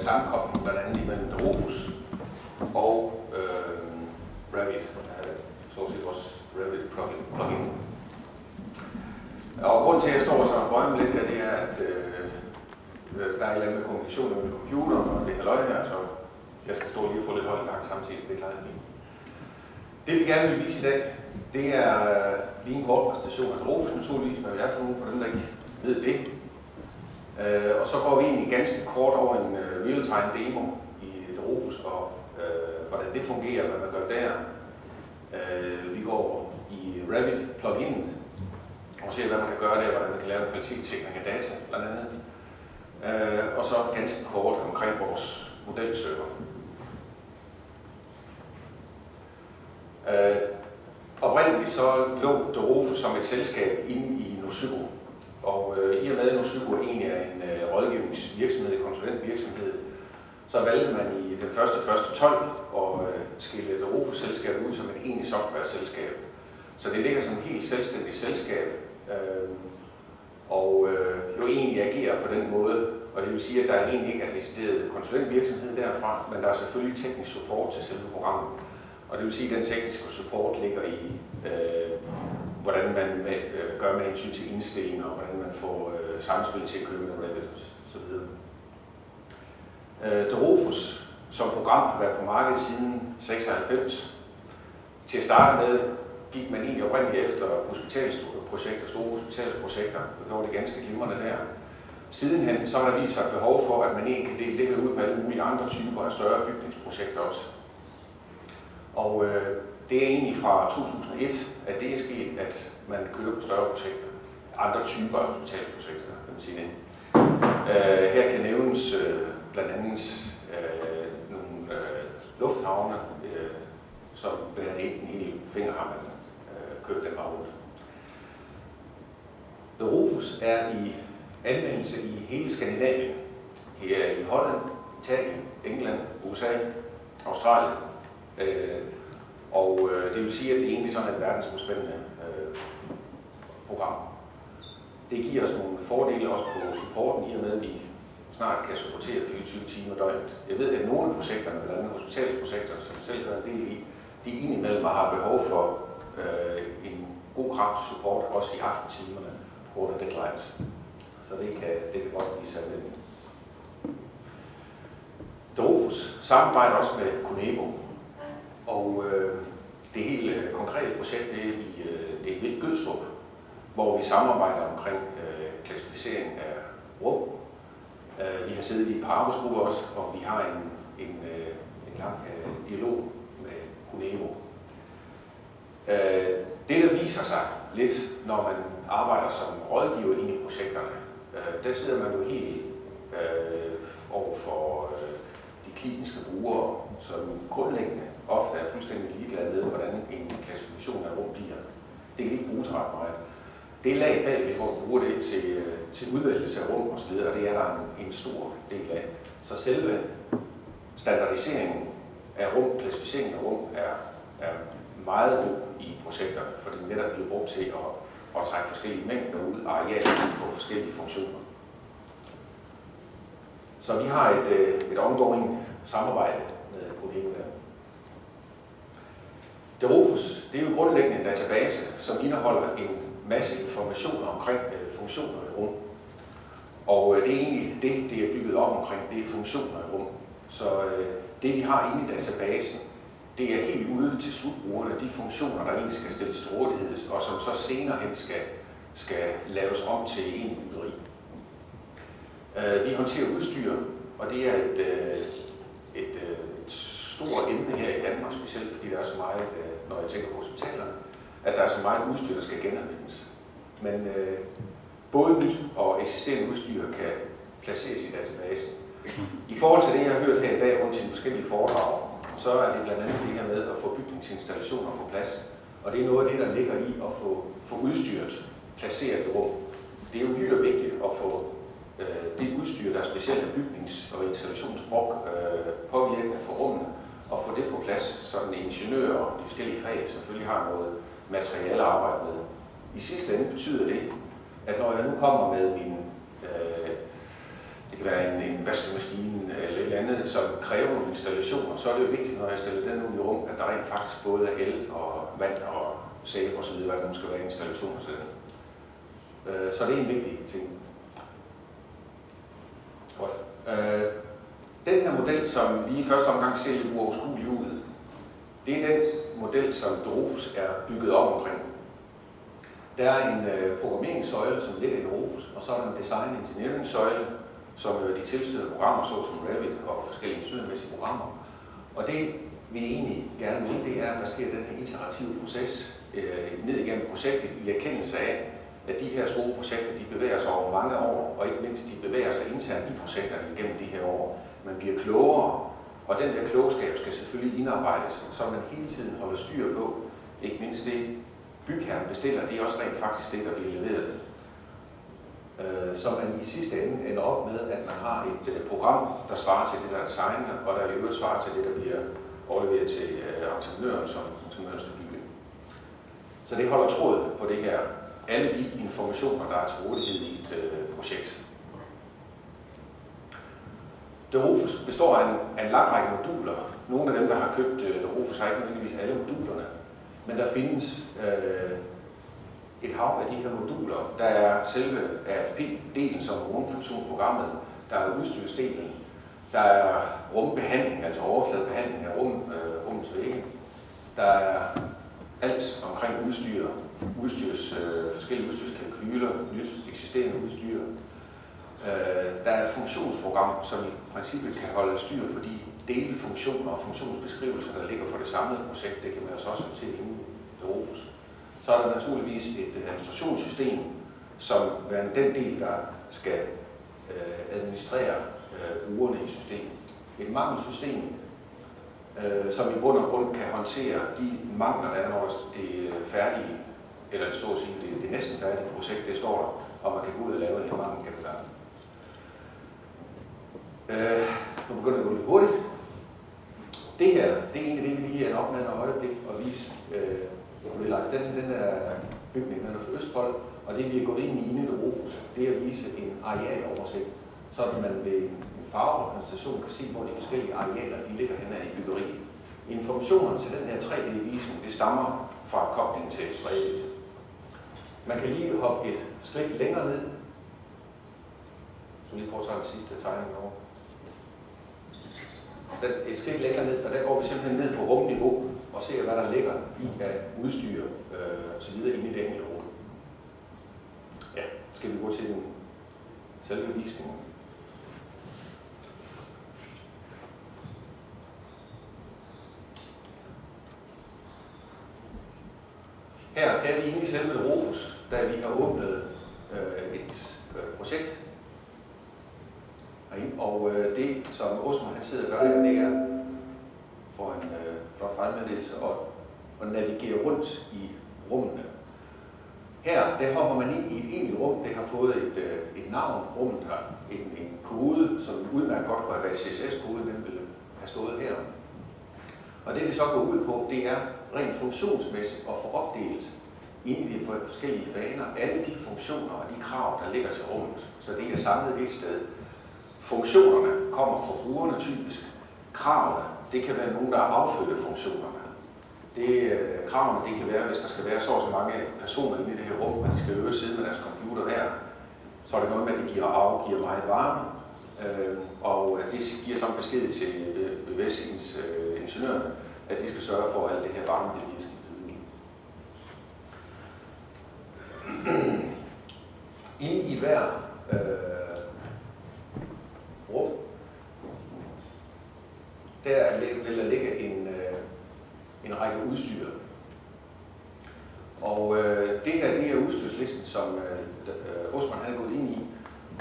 sammenkobling blandt andet imellem dRofus og Revit, så set også Revit plugin. Og grunden til, at jeg står så og drømmer lidt her, det er, at der er en eller anden kommunikation med computeren og det her løg her, så jeg skal stå lige og få lidt højt gang samtidig. Det er klart fint. Det vi gerne vil vise i dag, det er lige en kort præsentation af dRofus naturligvis, hvad vi er for nogen for dem, der ikke ved det. Og så går vi egentlig ganske kort over en real-time demo i dRofus og hvordan det fungerer, hvad man gør der. Vi går i Revit plugin og ser, hvad man kan gøre der, hvordan man kan lave en kvalitetssikring af data, blandt andet. Og så ganske kort omkring vores modelserver. Oprindeligt så lå dRofus som et selskab inde i Nosygo. Og i og med at Nosygo egentlig er en rådgivningsvirksomhed, konsulentvirksomhed, så valgte man i den første 12 at skille dRofus-selskabet ud som et egentligt software-selskab. Så det ligger som et helt selvstændigt selskab, og jo egentlig agerer på den måde. Og det vil sige, at der egentlig ikke er decideret konsulentvirksomhed derfra, men der er selvfølgelig teknisk support til selve programmet. Og det vil sige, at den tekniske support ligger i, hvordan man gør med hensyn til indstillinger, og hvordan man får samspil til at købe med Revit osv. dRofus som program har været på markedet siden 96. Til at starte med gik man egentlig oprindeligt efter hospitalsprojekter, store hospitalsprojekter, og gjorde det ganske glimrende der. Sidenhen så har der vist sig behov for, at man egentlig kan dele det her ud på alle mulige andre typer af større bygningsprojekter også. Og det er egentlig fra 2001, at det er sket, at man kører på større projekter. Andre typer af hospitalsprojekter, kan man sige det. Her kan nævnes blandt andet nogle lufthavne, som hver en hel finger har man kørt den rundt. dRofus er i anvendelse i hele Skandinavien. Her i Holland, Italien, England, USA, Australien. Og det vil sige, at det er egentlig sådan et verdensomspændende program. Det giver os nogle fordele også på supporten, i og med at vi snart kan supportere 24 timer døgnet. Jeg ved, at nogle af projekterne, blandt andet hospitalsprojekter, som selv gør en del i, de indimellem har behov for en god kraftig support, også i aftentimerne på grund af deadlines. Så det kan godt blive sat ind. dRofus samarbejder også med Conego. Og det helt konkrete projekt det er i Gødstrup, hvor vi samarbejder omkring klassificering af rum. Vi har siddet i et par arbejdsgrupper også, og vi har en lang dialog med Conego. Det, der viser sig lidt, når man arbejder som rådgiver inde i projekterne, der sidder man jo helt over for de kliniske brugere, som grundlæggende ofte er fuldstændig ligeglade med, hvordan en klassifikation af rum bliver. Det kan ikke bruges ret meget. Det er lag bagved, hvor vi bruger det til udvælgelse af rum osv., og det er der en stor del af. Så selve standardiseringen af rum, klassificeringen af rum, er meget god i projekterne, fordi det netop bliver brugt til at trække forskellige mængder ud af arealer på forskellige funktioner. Så vi har et ongoing samarbejde med kollegaer. dRofus, det er jo grundlæggende en database, som indeholder en masse informationer omkring funktioner i rum. Og det er egentlig det er bygget op omkring, det er funktioner i rum. Så det vi har inde i databasen, det er helt ude til slutbrugerne, de funktioner, der egentlig skal stilles til rådighed, og som så senere hen skal laves om til en byggeri. Vi håndterer udstyr, og det er et stort emne her i Danmark, specielt fordi der er så meget, når jeg tænker på hospitalerne, at der er så meget udstyr, der skal genanvendes. Men både nyt og eksisterende udstyr kan placeres i databasen. I forhold til det, jeg har hørt her i dag rundt til de forskellige foredrag, så er det blandt andet det her med at få bygningsinstallationer på plads. Og det er noget af det, der ligger i at få udstyret placeret i rum. Det er jo uhyre vigtigt at få det udstyr, der er specielt af bygnings- og installationsbrug påvirkende for rummet, og få det på plads, så den ingeniør og de forskellige fag selvfølgelig har noget materiale at arbejde med. I sidste ende betyder det, at når jeg nu kommer med min det kan være en vaskemaskine eller et eller andet, som kræver nogle installationer, så er det jo vigtigt, når jeg stiller den ud i rum, at der rent faktisk både er el og vand og sæbe og så videre, hvad der nu skal være installationer til den. Så det er en vigtig ting. Godt. Den her model, som lige i første omgang ser lidt uoverskuelig ud, det er den model, som dRofus er bygget op omkring. Der er en programmeringssøjle, som ligger i dRofus, og så er der en design engineering søjle, som er de tilstødte programmer, såsom Revit og forskellige ingeniørmæssige programmer. Og det vi egentlig gerne vil, det er, at der sker den her iterative proces ned igennem projektet i erkendelse af, at de her store projekter, de bevæger sig over mange år, og ikke mindst de bevæger sig internt i projekterne igennem de her år. Man bliver klogere, og den der klogskab skal selvfølgelig indarbejdes, så man hele tiden holder styr på, ikke mindst det bygherren bestiller, det er også rent faktisk det, der bliver leveret. Så man i sidste ende ender op med, at man har et program, der svarer til det, der er designet, og der i øvrigt svarer til det, der bliver overleveret til entreprenøren, som entreprenøren skal bygge. Så det holder tråd på det her. Alle de informationer, der er til rådighed i et projekt. dRofus består af en lang række moduler. Nogle af dem, der har købt dRofus, har ikke nødvendigvis alle modulerne. Men der findes et hav af de her moduler. Der er selve AFP-delen, som er rumfunktionsprogrammet. Der er udstyrsdelen. Der er rumbehandling, altså overfladebehandling af rummets vægge. Der er alt omkring udstyr, forskellige udstyrskalkyler, nyt eksisterende udstyr. Der er et funktionsprogram, som i princippet kan holde styr på de delfunktioner og funktionsbeskrivelser, der ligger for det samlede projekt. Det kan man altså også se inde i dRofus. Så er der naturligvis et administrationssystem, som er den del, der skal administrere brugerne i systemet. Et mangelsystem, som i bund og grund kan håndtere de mangler, der er, når det er færdige, eller så at sige, det næsten færdige projekt, det står der, og man kan gå ud og lave en mangelgennemgang. Nu begynder det at gå lidt hurtigt. Det her, det er egentlig det, vi lige er op med et øjeblik og vise. Den er bygningen, den er for Østfold, og det vi er gået ind i inde i dRofus, det er at vise en arealoversigt, så at man ved en farverepræsentation kan se, hvor de forskellige arealer de ligger henne i byggeriet. Informationerne til den her 3D-visning, det stammer fra koblingen til Revit. Man kan lige hoppe et skridt længere ned. Så lige prøve at tage den sidste tegning over. Et skridt længere ned, og der går vi simpelthen ned på rumniveau og ser, hvad der ligger i af udstyr og så videre inde i det enkelte rum. Ja, skal vi gå til den selve visningen. Her er vi inde i selve dRofus, da vi har åbnet et projekt. Og det, som Osman han sidder og gør her, det er for en flot fejlmeddelelse at navigere rundt i rummene. Her, der hopper man ind i et egentligt rum. Det har fået et navn. Rummet har en kode, som udmærket godt kunne have været CSS-kode, den ville have stået her. Og det så går ud på, det er rent funktionsmæssigt at få opdelt inden vi får forskellige faner alle de funktioner og de krav, der ligger til rummet. Så det er samlet et sted. Funktionerne kommer fra brugerne typisk. Kravene, det kan være nogen, der affødte funktionerne. Kravene, det kan være, hvis der skal være så og så mange personer inde i det her rum, og de skal øve sidde med deres computer der, så er det noget med, at det giver meget varme. Og det giver så en besked til ingeniørerne, at de skal sørge for, at alt det her varme bliver skiftet ud. Inde i hver rum, der vil der ligge en række udstyr. Og det her, det er udstyrslisten, som Osman havde gået ind i.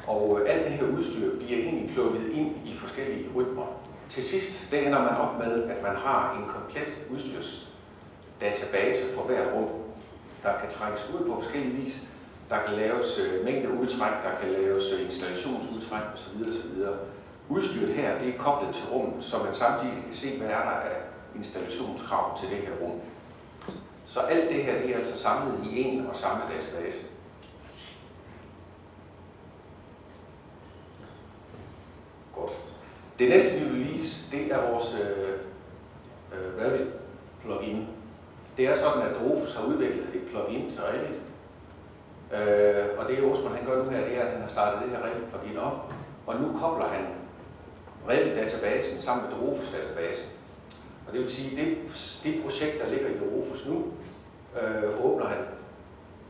Og alt det her udstyr bliver egentlig plukket ind i forskellige rytmer. Til sidst, det ender man op med, at man har en komplet udstyrsdatabase for hvert rum, der kan trækkes ud på forskellige vis. Der kan laves mængdeudtræk, der kan laves installationsudtræk osv. osv. Udstyret her, det er koblet til rummet, så man samtidig kan se, hvad er der af installationskrav til det her rum. Så alt det her, det er altså samlet i en og samme database. Det næste, vi vil vise, det er vores Revit plugin. Det er sådan, at dRofus har udviklet et plugin til Revit. Og det Osman han gør nu her, det er, at han har startet det her Revit plugin op. Og nu kobler han Revit-databasen sammen med dRofus-databasen. Og det vil sige, at det projekt, der ligger i dRofus nu, åbner han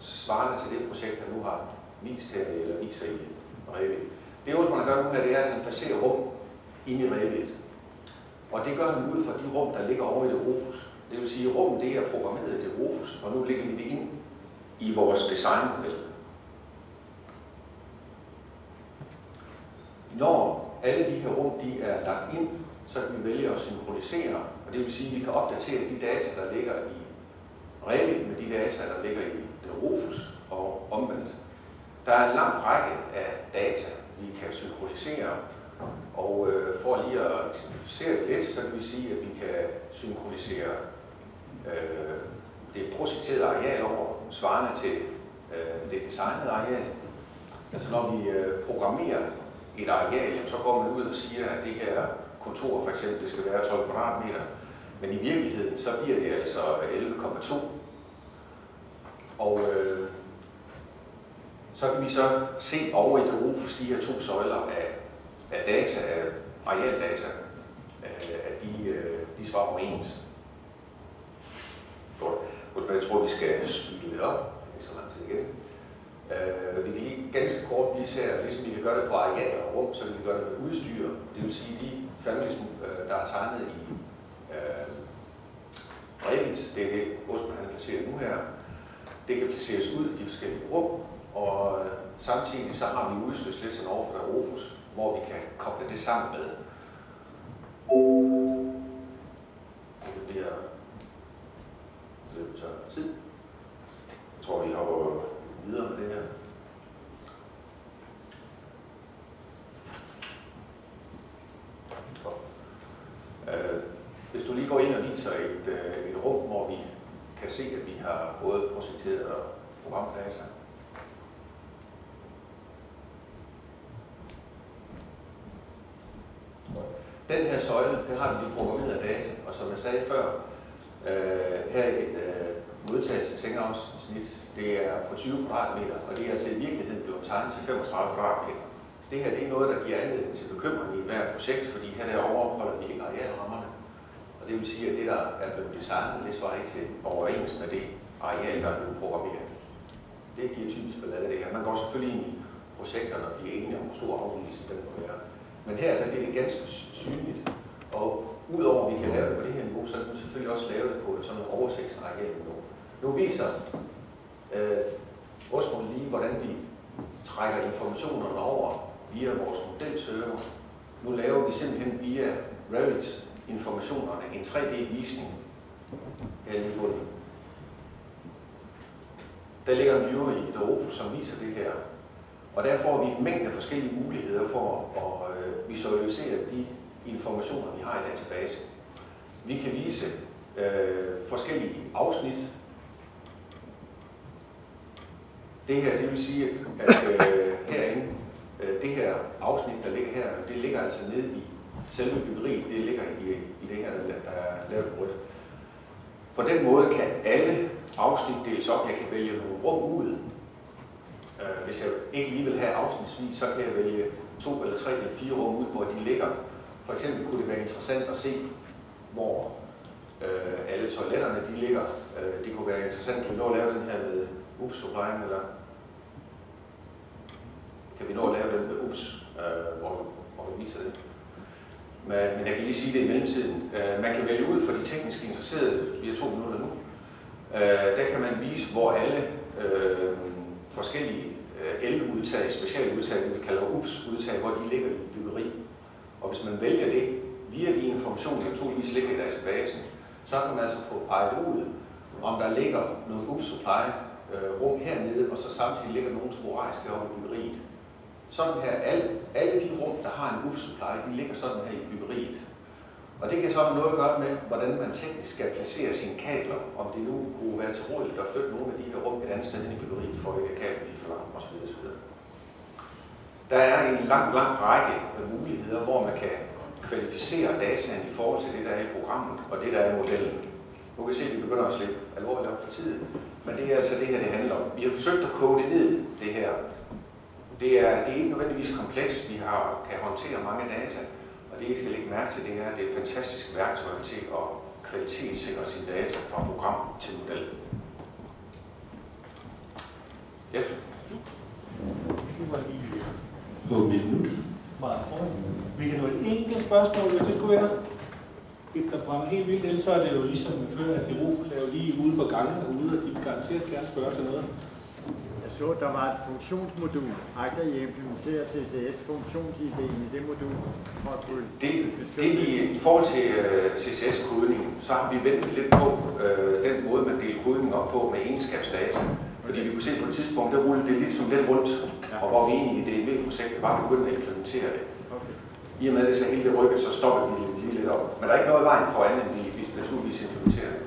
svarende til det projekt, han nu har vist her, eller viser i Revit. Det Osman gør nu her, det er, at han placerer rum inde i Revit. Og det gør han ud fra de rum, der ligger over i dRofus. Det vil sige, at rummet det er programmeret i dRofus, og nu lægger vi det ind i vores designmodel. Når alle de her rum de er lagt ind, så kan vi vælge at synkronisere, og det vil sige, at vi kan opdatere de data, der ligger i Revit med de data, der ligger i dRofus og omvendt. Der er en lang række af data, vi kan synkronisere, og for lige at eksemplificere det lidt, så kan vi sige, at vi kan synkronisere det projekterede areal over svarende til det designede areal. Altså når vi programmerer et areal, så går man ud og siger, at det her kontor for eksempel det skal være 12 kvadratmeter, men i virkeligheden så bliver det altså 11,2. Og så kan vi så se over i dRofus de her to søjler af data, af arealdata, at de svarer overens. Jeg tror, vi skal spille det op. Det er så lang tid igen. Vi kan lige ganske kort vise her, ligesom vi kan gøre det på arealer og rum, så kan vi gøre det med udstyr. Det vil sige, de familier, der er tegnet i Revit, det er det, Osman han placerer nu her. Det kan placeres ud i de forskellige rum, og samtidig så har vi udstyrslisten over for dRofus, hvor vi kan koble det sammen med. Det bliver løbet tør tid. Jeg tror, vi hopper videre med det her. Hvis du lige går ind og viser et rum, hvor vi kan se, at vi har både projekteret og programdata. Den her søjle, det har vi programmeret data, og som jeg sagde før, her er et modtagelsesafsnit, det er på 20 kvadratmeter, og det er altså i virkeligheden blevet tegnet til 35 kvadratmeter. Det her det er noget, der giver anledning til bekymring i hvert projekt, fordi her der overholder vi ikke arealrammerne. Og det vil sige, at det, der er blevet designet, det svarer ikke til overens med det areal, der er blevet programmeret. Det giver typisk ballade det her. Man går selvfølgelig ind i projekterne og bliver enige om, hvor stor afvigelsen den må være. Men her der bliver det ganske synligt, og udover at vi kan lave det på det her niveau, så kan vi selvfølgelig også lave det på sådan en oversigtsarealniveau. Nu viser Osman lige, hvordan de trækker informationerne over via vores modelserver. Nu laver vi simpelthen via Revit informationerne en 3D-visning her i bunden. Der ligger en viewer i dRofus, som viser det her. Og der får vi en mængde af forskellige muligheder for at visualisere de informationer, vi har i databasen. Vi kan vise forskellige afsnit. Det her, det vil sige, at herinde, det her afsnit, der ligger her, det ligger altså nede i selve byggeriet. Det ligger i det her, der er lavet rødt. På den måde kan alle afsnit deles op. Jeg kan vælge nogle rum ud. Hvis jeg ikke lige vil have afsnitsvis, så kan jeg vælge 2 eller 3 eller 4 rum ud, hvor de ligger. For eksempel kunne det være interessant at se, hvor alle toiletterne de ligger. Det kunne være interessant, kan vi nå at lave den her med UPS-supplying, eller kan vi nå at lave den med UPS, hvor vi viser det. Men jeg kan lige sige det i mellemtiden. Man kan vælge ud for de teknisk interesserede, vi har 2 minutter nu. Der kan man vise, hvor alle forskellige eludtag, specialudtag, det vi kalder UPS-udtag, hvor de ligger i byggeri. Og hvis man vælger det via de informationer, der naturligvis ligger i databasen, så kan man altså få peget ud, om der ligger noget UPS-supply rum hernede, og så samtidig ligger nogle sporadisk heroppe i byggeriet. Sådan her, alle de rum, der har en UPS-supply, de ligger sådan her i byggeriet. Og det kan så have noget at gøre med, hvordan man teknisk skal placere sine kabler, om det nu kunne være tilrådeligt at flytte nogle af de her rum et andet sted ind i byggeriet, for at kabler bliver for langt osv. Der er en lang række muligheder, hvor man kan kvalificere dataen i forhold til det, der er i programmet, og det, der er i modellen. Nu kan I se, at vi begynder at slippe alvorligt op for tiden, men det er altså det her, det handler om. Vi har forsøgt at kode det ned, det her. Det er ikke nødvendigvis komplekst. Vi kan håndtere mange data, og det, I skal lægge mærke til, det er et fantastisk værktøj til at kvalitetssikre sine data fra program til model. Ja. Nu var lige på minut. Meget foran. Vi kan nå et enkelt spørgsmål, hvis det skulle være. Et, der brænder helt vildt, ellers så er det jo ligesom før, at dRofus er jo lige ude på gangen herude, og de vil garanteret gerne spørge til noget. Jeg så, der var et funktionsmodul. Agter I implementere CSS-funktionsideen i det modul? I forhold til CSS-kodningen, så har vi ventet lidt på den måde, man deler kodningen op på med egenskabsdata. Fordi vi kunne se på et tidspunkt, der rullede det ligesom lidt rundt, og hvor vi egentlig i DLV-projektet bare begyndte at implementere det. Okay. I og med det så hele det rykket, så stopper vi lige lidt op. Men der er ikke noget i vejen for andet, end vi naturligvis implementerer det.